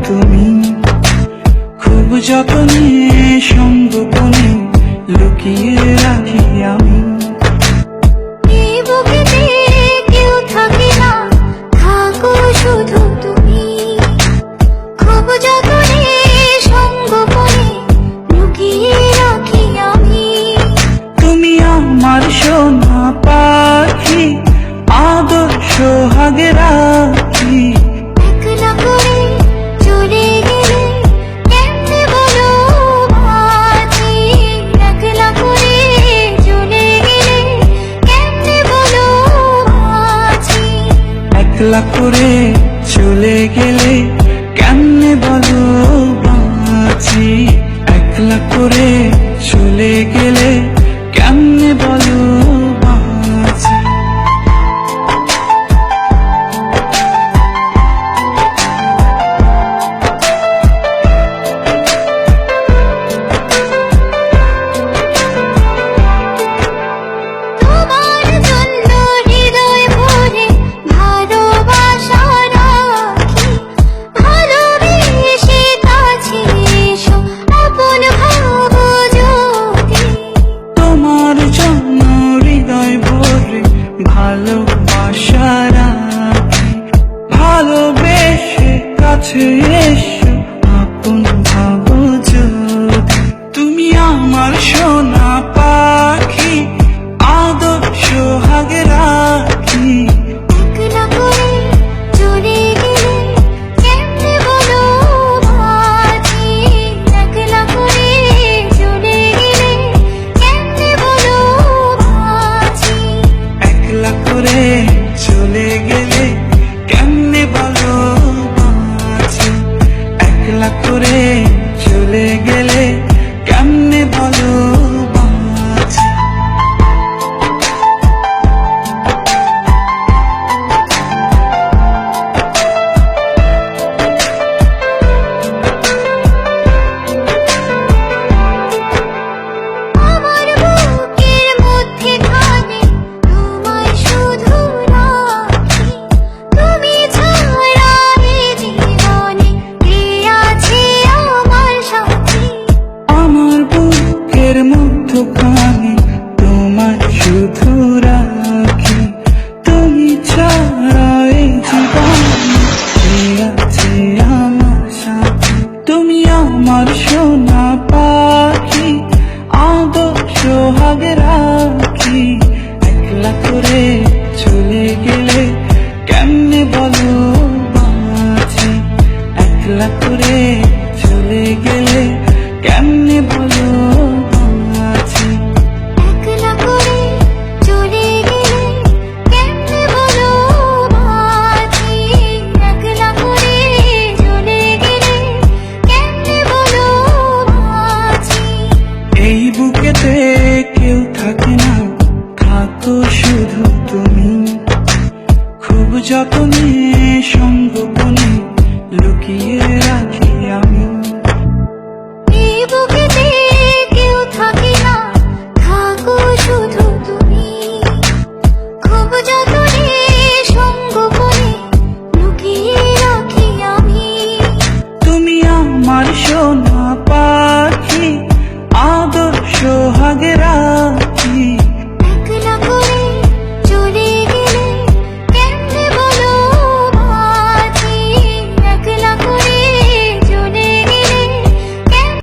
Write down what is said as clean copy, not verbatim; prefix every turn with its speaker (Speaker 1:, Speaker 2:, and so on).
Speaker 1: তুমি, খুব যতনে সঙ্গোপনে লুকিয়ে রাখি আমি।
Speaker 2: এই বুকেতে কেউ থাকে না, থাকো শুধু তুমি, খুব যতনে সঙ্গোপনে লুকিয়ে রাখি আমি।
Speaker 1: তুমি আমার সোনা পাখি, আদর্শ সোহাগে রাখি।
Speaker 2: একলা করে চলে গেলে কেমনে বলো বাঁচি, একলা করে চলে গেলে কেমনে বলো বাঁচি।
Speaker 1: একলা করে চলে গেলে কেমনে বলো বাঁচি, একলা করে চলে গেলে কেমনে বলো বাঁচি।
Speaker 2: তোমার জন্য হৃদয় ভরে ভালোবাসা রাখি, ভালোবেসে কাছে এসো আপন ভাবো যদি।
Speaker 1: তোমার জন্য হৃদয় ভরে ভালোবাসা রাখি, ভালোবেসে কাছে এসো আপন ভাবো যদি। তুমি আমার সোনা পাখি, আদর্শ সোহাগে রাখি।
Speaker 2: একলা করে চলে গেলে কেমনে বলো বাঁচি, একলা করে চলে গেলে কেমনে বলো বাঁচি।
Speaker 1: একলা করে চলে গেলে কেমনে বলো বাঁচি, একলা করে চলে গেলে কেমনে বলো বাঁচি।
Speaker 2: আমার বুকের মধ্যে খানে তোমায় শুধু রাখি, তুমি ছাড়া এ জীবনে কে আছে আমার সাথী।
Speaker 1: আমার বুকের মধ্যখানে তোমার শুধু রাখি, তুমি ছাড়া এই জীবনে কে আছে আমার সাথে। তুমি আমার সোনা পাখি, আদর্শ সোহাগে রাখি। একলা করে চলে গেলে কেমনে বলো বাঁচি, একলা করে চলে গেলে কেমনে বলো বাঁচি।
Speaker 2: একলা করে চলে গেলে কেমনে বলো বাঁচি, একলা করে চলে গেলে কেমনে বলো বাঁচি।
Speaker 1: এই বুকেতে কেউ থাকে না, থাকো শুধু তুমি, খুব যতনে সঙ্গোপনে লুকিয়ে রাখি আমি।
Speaker 2: এই বুকেতে কেউ থাকে না, থাকো শুধু তুমি, খুব যতনে সঙ্গোপনে লুকিয়ে রাখি আমি।
Speaker 1: তুমি আমার সোনা পা